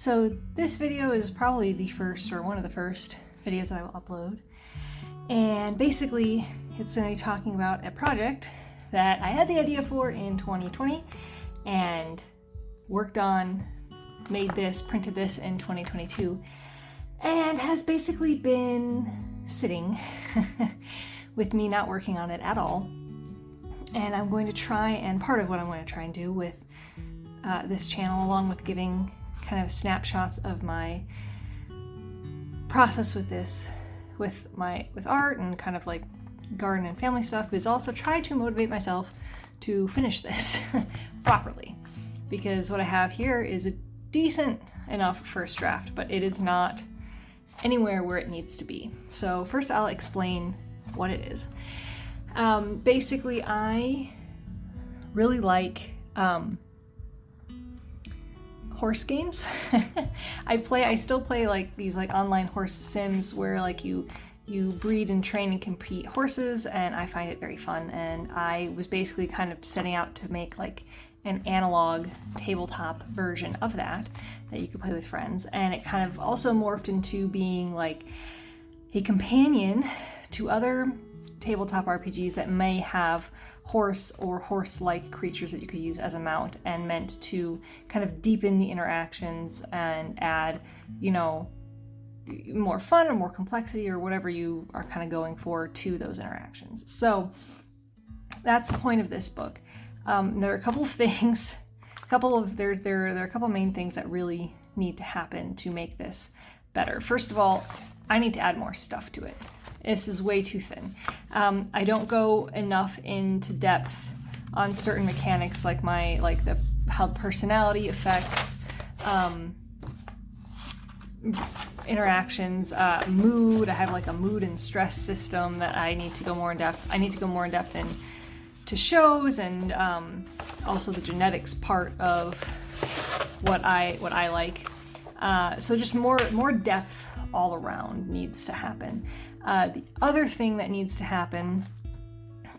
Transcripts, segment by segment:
So this video is probably the first or one of the first videos that I will upload. And basically it's going to be talking about a project that I had the idea for in 2020 and worked on, made this, printed this in 2022, and has basically been sitting with me not working on it at all. And I'm going to try, and part of what I'm going to try and do with this channel, along with giving kind of snapshots of my process with this, with art and kind of like garden and family stuff, is also try to motivate myself to finish this properly. Because what I have here is a decent enough first draft, but it is not anywhere where it needs to be. So first I'll explain what it is. Basically, I really like horse games. I still play like these like online horse sims where like you breed and train and compete horses, and I find it very fun. And I was basically kind of setting out to make like an analog tabletop version of that you could play with friends, and it kind of also morphed into being like a companion to other tabletop RPGs that may have horse or horse-like creatures that you could use as a mount, and meant to kind of deepen the interactions and add, you know, more fun or more complexity or whatever you are kind of going for to those interactions. So that's the point of this book. There are a couple of things, there are a couple of main things that really need to happen to make this better. First of all, I need to add more stuff to it. This is way too thin. I don't go enough into depth on certain mechanics like how personality affects interactions, mood. I have like a mood and stress system that I need to go more in depth. I need to go more in depth into shows, and also the genetics part of what I like. So just more depth all around needs to happen. The other thing that needs to happen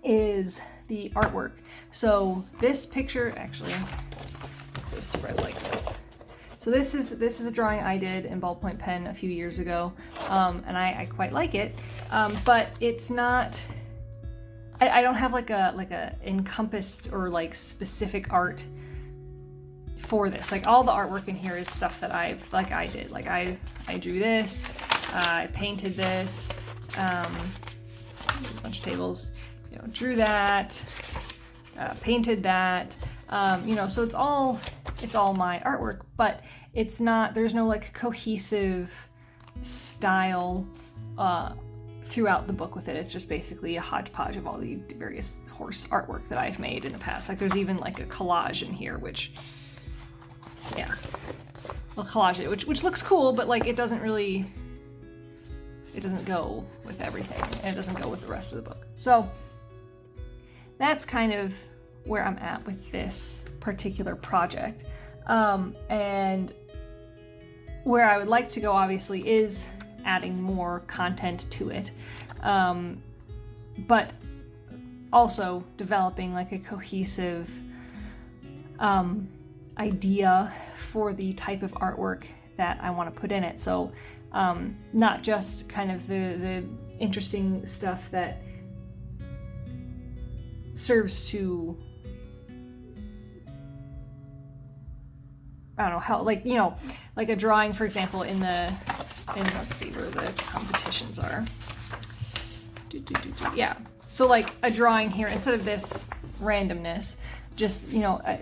is the artwork. So this picture, actually, it's a spread like this. So this is a drawing I did in ballpoint pen a few years ago, and I quite like it, but it's not. I don't have like a encompassed or like specific art for this. Like all the artwork in here is stuff that I did. Like I drew this, I painted this. A bunch of tables, drew that, painted that, so it's all my artwork, but it's not, there's no like cohesive style throughout the book with it. It's just basically a hodgepodge of all the various horse artwork that I've made in the past. Like there's even like a collage in here, which I'll collage it, which looks cool, but like it doesn't go with everything, and it doesn't go with the rest of the book. So that's kind of where I'm at with this particular project. And where I would like to go, obviously, is adding more content to it, but also developing like a cohesive idea for the type of artwork that I want to put in it. So not just kind of the interesting stuff that serves to, I don't know, how, like, like a drawing, for example, let's see where the competitions are. Yeah. So like a drawing here, instead of this randomness, just,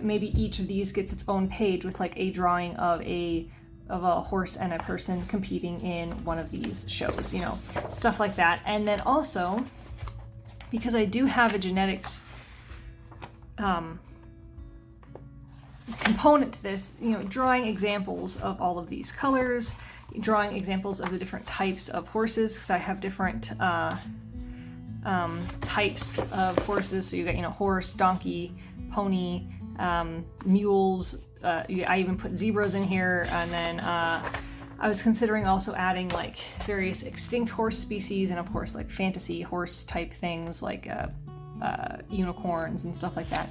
maybe each of these gets its own page with like a drawing of a horse and a person competing in one of these shows, stuff like that. And then also, because I do have a genetics component to this, drawing examples of all of these colors, drawing examples of the different types of horses, because I have different types of horses. So you got, horse, donkey, pony, mules. I even put zebras in here, and then I was considering also adding like various extinct horse species, and of course like fantasy horse type things like unicorns and stuff like that.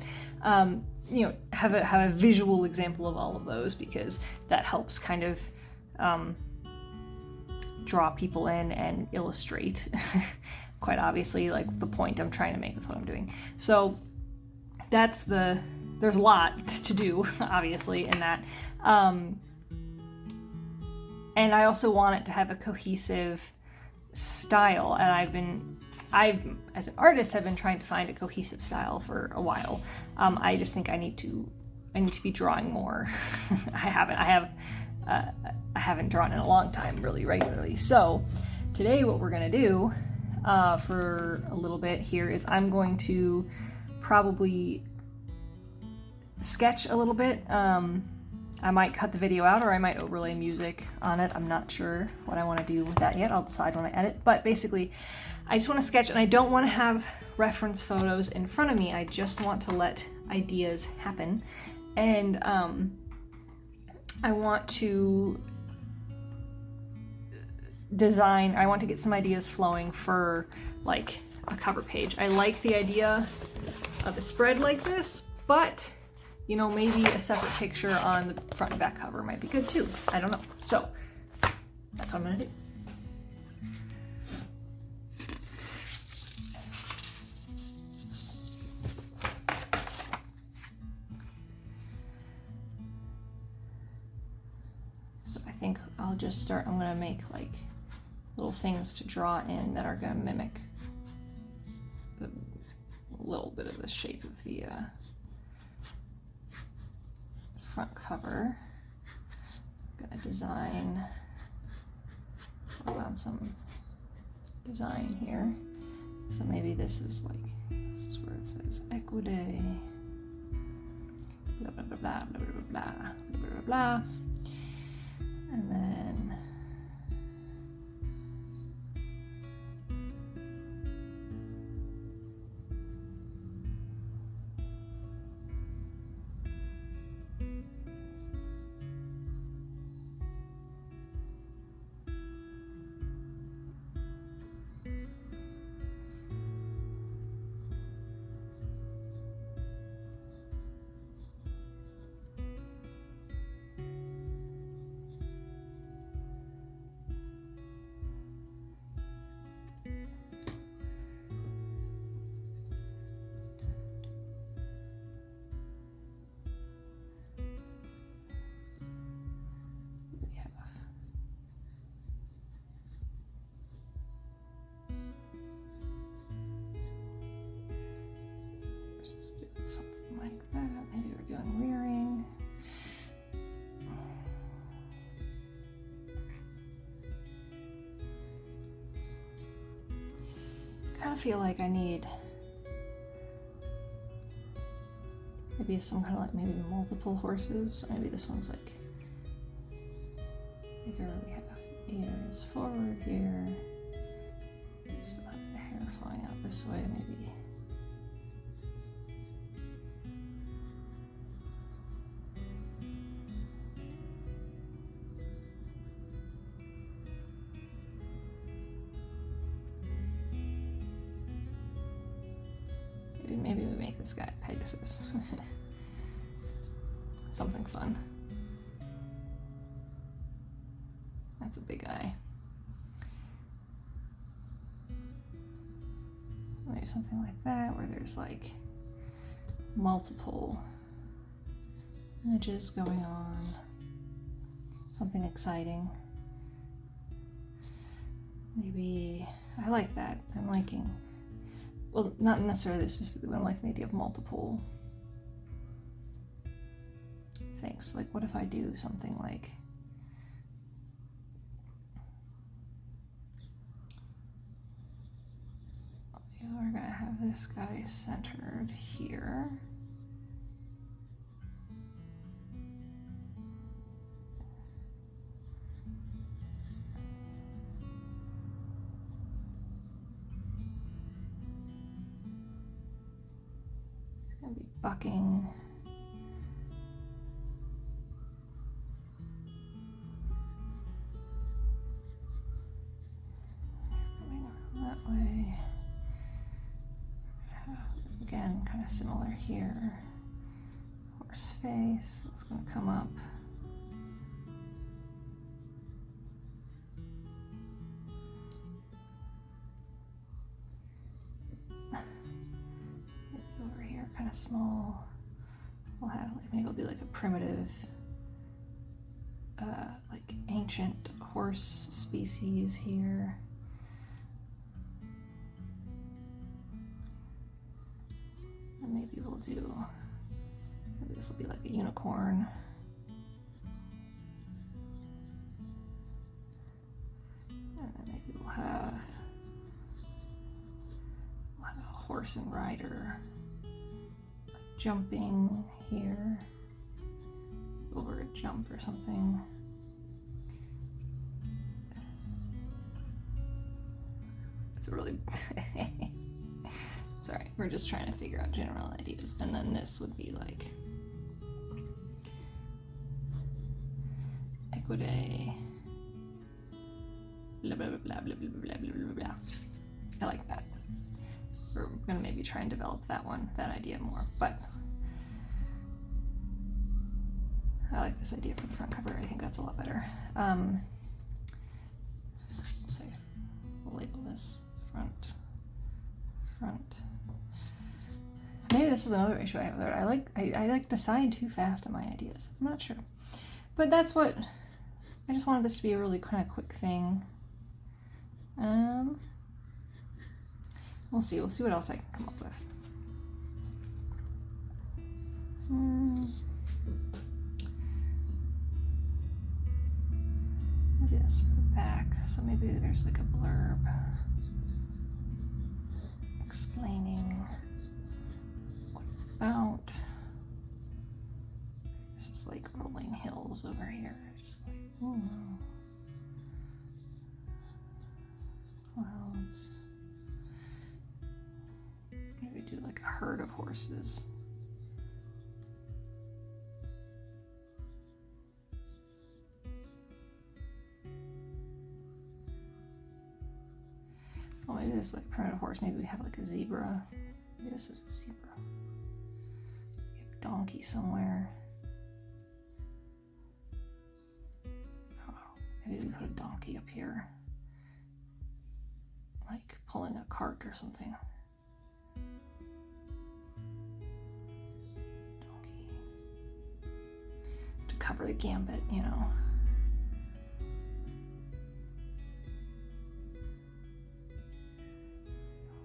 you know, have a visual example of all of those, because that helps kind of draw people in and illustrate quite obviously like the point I'm trying to make with what I'm doing. So there's a lot to do obviously in that, and I also want it to have a cohesive style, and I as an artist have been trying to find a cohesive style for a while. I just think I need to be drawing more. I haven't drawn in a long time, really regularly. So today what we're gonna do for a little bit here is I'm going to probably sketch a little bit. I might cut the video out, or I might overlay music on it. I'm not sure what I want to do with that yet. I'll decide when I edit. But basically, I just want to sketch, and I don't want to have reference photos in front of me. I just want to let ideas happen. And I want to I want to get some ideas flowing for like a cover page. I like the idea of a spread like this, but you know, maybe a separate picture on the front and back cover might be good too. I don't know. So that's what I'm gonna do. So I think I'll just start, I'm gonna make like little things to draw in that are gonna mimic a little bit of the shape of the front cover. I'm gonna design, work on some design here. So maybe this is where it says Equide, blah blah blah blah blah blah blah blah blah blah, and then just do something like that. Maybe we're doing rearing. I kind of feel like I need maybe some kind of like maybe multiple horses. Maybe this one's like bigger. We have ears forward here. We still have the hair flowing out this way, maybe. Maybe we make this guy Pegasus. Something fun. That's a big eye. Maybe something like that, where there's like multiple images going on. Something exciting. Maybe, I like that. I'm liking, well, not necessarily specifically, but I'm liking the idea of multiple things. Like, what if I do something like, we're gonna have this guy centered here. He's gonna be bucking. Coming around that way. Again, kind of similar here. horse face. That's going to come up. Over here, kind of small. We'll have, like, maybe we'll do like a primitive, like ancient horse species here. And maybe we'll do, maybe this will be like a unicorn. And then maybe we'll have a horse and rider jumping here over a jump or something. It's really it's alright, we're just trying to figure out general ideas. And then this would be like Equidae, blah blah blah blah blah blah blah blah blah. I like that. We're gonna maybe try and develop that idea more, but I like this idea for the front cover. I think that's a lot better. So we'll label this front. Maybe this is another issue I have there. I like decide too fast on my ideas. I'm not sure, but that's what I just wanted this to be a really kind of quick thing. We'll see what else I can come up with. Maybe this for the back, so maybe there's like a blurb explaining what it's about. This is like rolling hills over here, just like, ooh. Clouds. Maybe do like a herd of horses. Oh, maybe this is like a primitive horse. Maybe we have like a zebra. Maybe this is a zebra. We have a donkey somewhere. Oh, maybe we put a donkey up here. Like pulling a cart or something. Donkey. To cover the gambit, you know.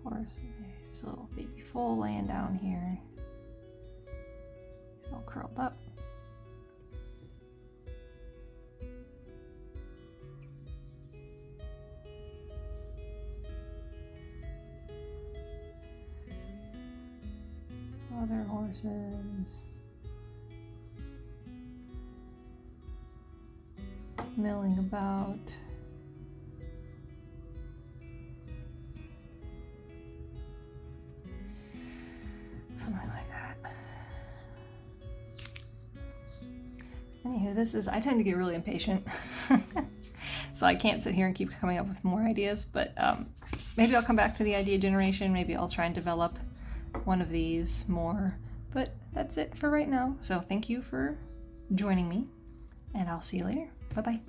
Horse. There's a little baby foal laying down here. He's all curled up. Other horses milling about. Something like that. Anywho, I tend to get really impatient. So I can't sit here and keep coming up with more ideas, but maybe I'll come back to the idea generation. Maybe I'll try and develop one of these more, but that's it for right now. So thank you for joining me, and I'll see you later. Bye-bye.